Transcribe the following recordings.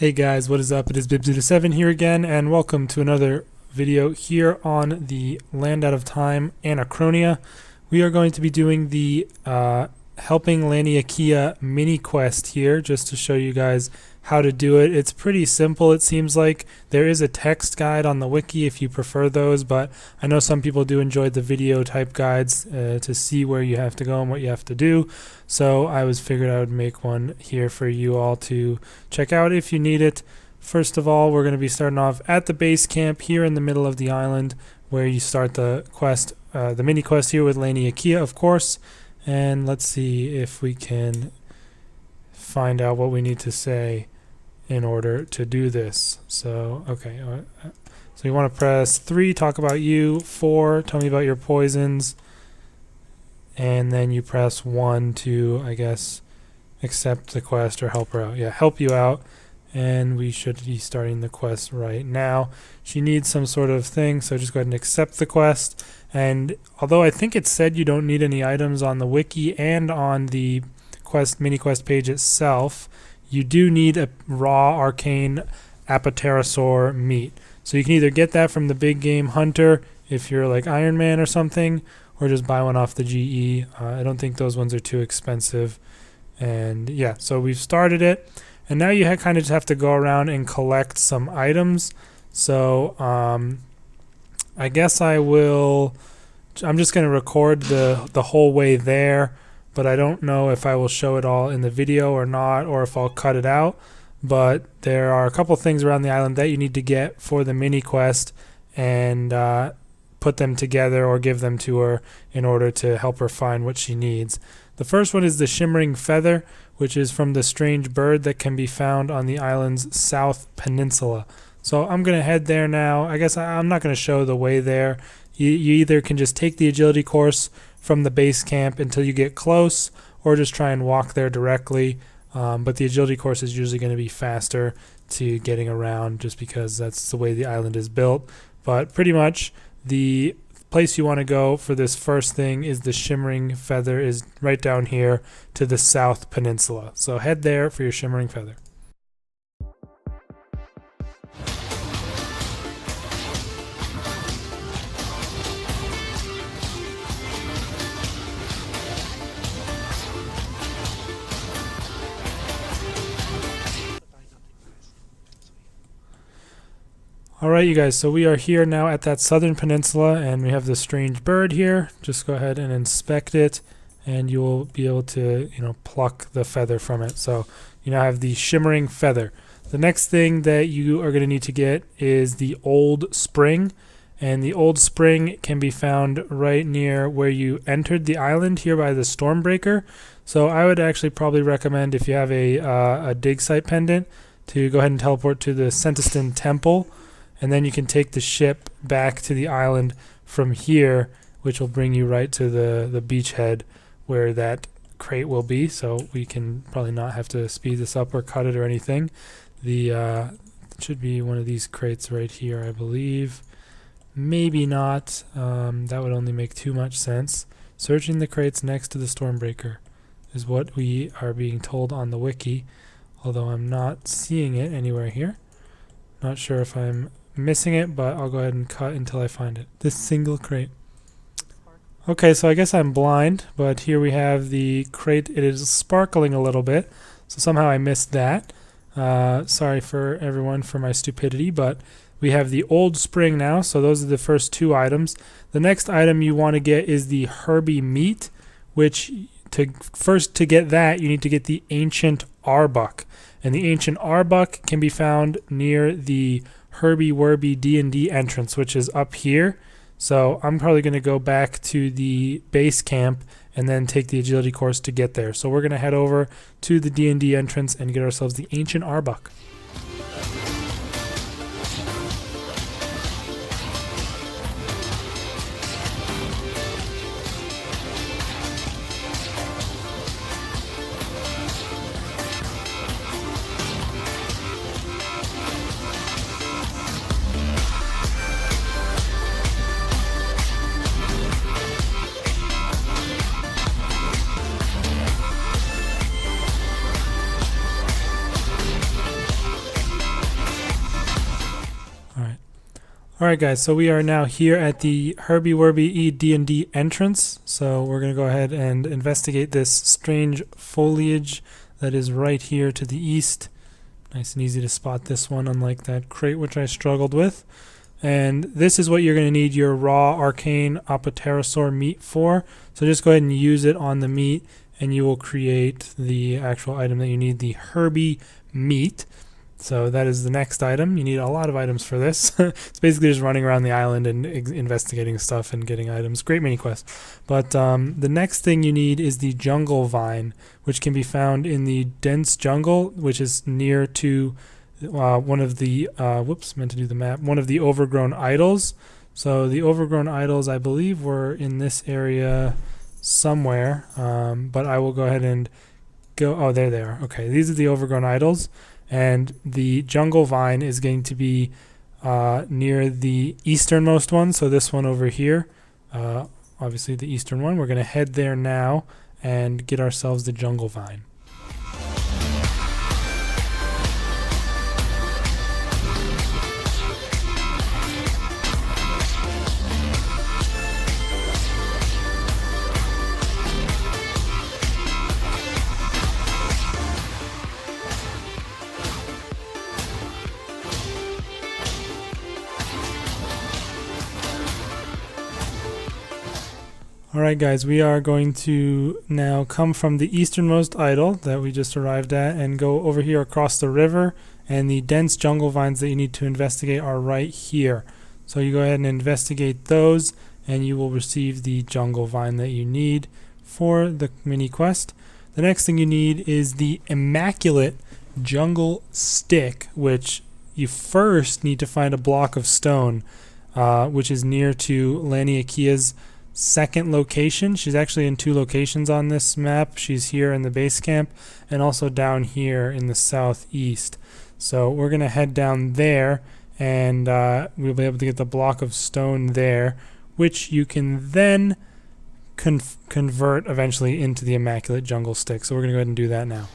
Hey guys, what is up? It is Bib07 here again, and welcome to another video here on the Land Out of Time Anachronia. We are going to be doing the Helping Laniakea Miniquest here, just to show you guys how to do it. It's pretty simple, it seems like. There is a text guide on the wiki if you prefer those, but I know some people do enjoy the video type guides to see where you have to go and what you have to do. So I figured I would make one here for you all to check out if you need it. First of all, we're going to be starting off at the base camp here in the middle of the island, where you start the quest, the mini quest here with Laniakea, of course. And let's see if we can find out what we need to say in order to do this. So, okay. So you want to press 3, talk about you, 4, tell me about your poisons, and then you press 1 to, I guess, accept the quest or help her out. Yeah, help you out. And we should be starting the quest right now. She needs some sort of thing, so just go ahead and accept the quest. And although I think it said you don't need any items on the wiki and on the mini quest page itself, you do need a raw arcane apaterasaur meat. So you can either get that from the big game hunter if you're like Iron Man or something, or just buy one off the GE. I don't think those ones are too expensive. And yeah, so we've started it. And now you kind of just have to go around and collect some items. So I guess I'm just going to record the whole way there, but I don't know if I will show it all in the video or not, or if I'll cut it out. But there are a couple things around the island that you need to get for the mini quest, and put them together or give them to her in order to help her find what she needs. The first one is the shimmering feather, which is from the strange bird that can be found on the island's south peninsula. So I'm going to head there now. I guess I'm not going to show the way there. You either can just take the agility course from the base camp until you get close, or just try and walk there directly. But the agility course is usually going to be faster to getting around, just because that's the way the island is built. But pretty much the place you want to go for this first thing is the shimmering feather, is right down here to the south peninsula. So head there for your shimmering feather. Alright you guys, so we are here now at that southern peninsula, and we have this strange bird here. Just go ahead and inspect it, and you will be able to, pluck the feather from it. So you now have the shimmering feather. The next thing that you are going to need to get is the old spring, and the old spring can be found right near where you entered the island here by the Stormbreaker. So I would actually probably recommend, if you have a dig site pendant, to go ahead and teleport to the Sentiston Temple. And then you can take the ship back to the island from here, which will bring you right to the beachhead where that crate will be. So we can probably not have to speed this up or cut it or anything. It should be one of these crates right here, I believe. Maybe not. That would only make too much sense. Searching the crates next to the Stormbreaker is what we are being told on the wiki, although I'm not seeing it anywhere here. Not sure if I'm missing it, but I'll go ahead and cut until I find it. This single crate. Okay, so I guess I'm blind, but here we have the crate. It is sparkling a little bit, so somehow I missed that. Sorry for everyone for my stupidity, but we have the old spring now, so those are the first 2 items. The next item you want to get is the herby meat, which to get that, you need to get the ancient arbuck. And the ancient arbuck can be found near the Herby Werby D&D entrance, which is up here. So I'm probably going to go back to the base camp and then take the agility course to get there. So we're going to head over to the D&D entrance and get ourselves the ancient arbuck. Alright guys, so we are now here at the Herbie Werby D&D entrance. So we're going to go ahead and investigate this strange foliage that is right here to the east. Nice and easy to spot this one, unlike that crate which I struggled with. And this is what you're going to need your raw arcane apterosaur meat for. So just go ahead and use it on the meat and you will create the actual item that you need, the Herbie meat. So that is the next item. You need a lot of items for this. It's basically just running around the island and investigating stuff and getting items. Great mini quest. But the next thing you need is the jungle vine, which can be found in the dense jungle, which is near to one of the one of the overgrown idols. So the overgrown idols, I believe, were in this area somewhere. But I will go ahead and go. Oh, there they are. Okay, these are the overgrown idols. And the jungle vine is going to be near the easternmost one, so this one over here, obviously the eastern one. We're going to head there now and get ourselves the jungle vine. Alright guys, we are going to now come from the easternmost idol that we just arrived at and go over here across the river, and the dense jungle vines that you need to investigate are right here. So you go ahead and investigate those and you will receive the jungle vine that you need for the mini quest. The next thing you need is the immaculate jungle stick, which you first need to find a block of stone, which is near to Laniakea's second location. She's actually in two locations on this map. She's here in the base camp and also down here in the southeast. So we're going to head down there and we'll be able to get the block of stone there, which you can then convert eventually into the immaculate jungle stick. So we're going to go ahead and do that now.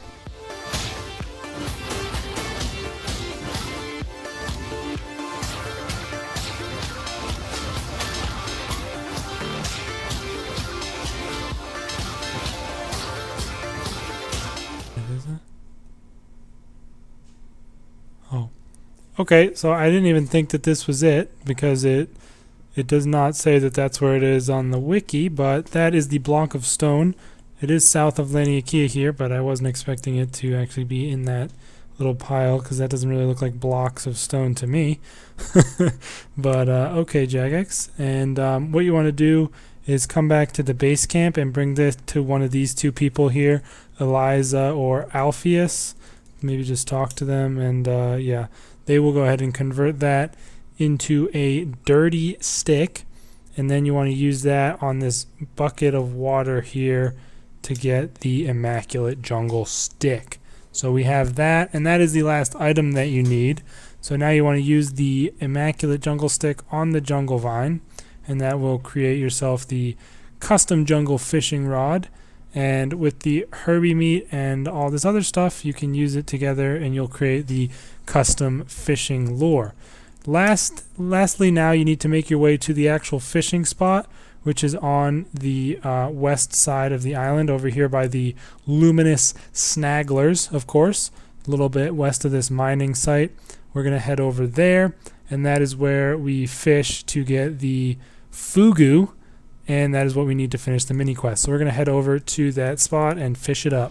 Oh, okay, so I didn't even think that this was it because it does not say that that's where it is on the wiki, but that is the block of stone. It is south of Laniakea here, but I wasn't expecting it to actually be in that little pile because that doesn't really look like blocks of stone to me. But okay, Jagex, and what you want to do is come back to the base camp and bring this to one of these two people here, Eliza or Alpheus. Maybe just talk to them and yeah, they will go ahead and convert that into a dirty stick, and then you want to use that on this bucket of water here to get the immaculate jungle stick. So we have that, and that is the last item that you need. So now you want to use the immaculate jungle stick on the jungle vine, and that will create yourself the custom jungle fishing rod. And with the Herbie meat and all this other stuff, you can use it together and you'll create the custom fishing lure. Lastly, now you need to make your way to the actual fishing spot, which is on the west side of the island over here by the luminous snagglers, of course, a little bit west of this mining site. We're going to head over there, and that is where we fish to get the fugu. And that is what we need to finish the mini quest. So we're going to head over to that spot and fish it up.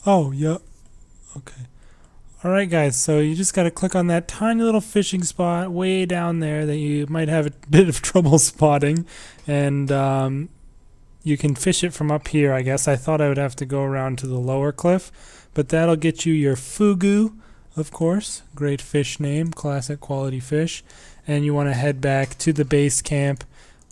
Oh, yeah. Okay. Alright guys, so you just gotta click on that tiny little fishing spot way down there that you might have a bit of trouble spotting, and you can fish it from up here, I guess. I thought I would have to go around to the lower cliff, but that'll get you your fugu, of course. Great fish name, classic quality fish. And you want to head back to the base camp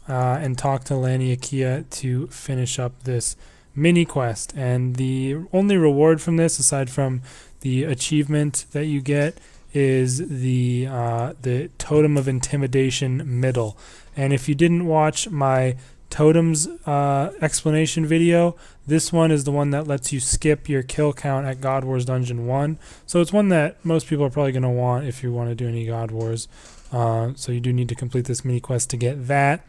and talk to Laniakea to finish up this mini quest. And the only reward from this, aside from the achievement that you get, is the Totem of Intimidation middle. And if you didn't watch my totems explanation video, this one is the one that lets you skip your kill count at God Wars Dungeon 1. So it's one that most people are probably going to want if you want to do any God Wars. So you do need to complete this mini quest to get that.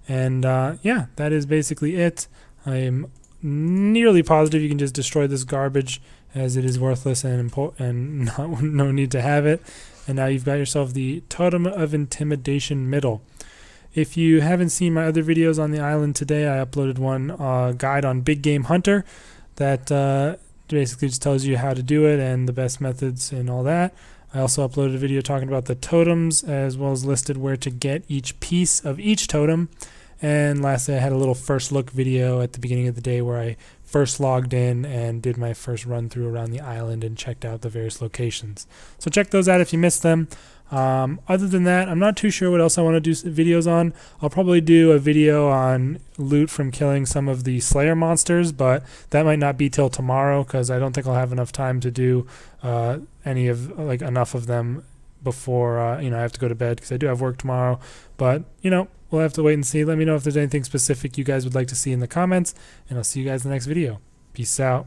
And yeah, that is basically it. I am nearly positive you can just destroy this garbage, as it is worthless and no need to have it. And now you've got yourself the Totem of Intimidation middle. If you haven't seen my other videos on the island today, I uploaded one guide on Big Game Hunter that basically just tells you how to do it and the best methods and all that. I also uploaded a video talking about the totems, as well as listed where to get each piece of each totem. And lastly, I had a little first look video at the beginning of the day where I first logged in and did my first run through around the island and checked out the various locations. So check those out if you missed them. Other than that, I'm not too sure what else I want to do videos on. I'll probably do a video on loot from killing some of the Slayer monsters, but that might not be till tomorrow because I don't think I'll have enough time to do enough of them before I have to go to bed, because I do have work tomorrow. But we'll have to wait and see. Let me know if there's anything specific you guys would like to see in the comments, and I'll see you guys in the next video. Peace out.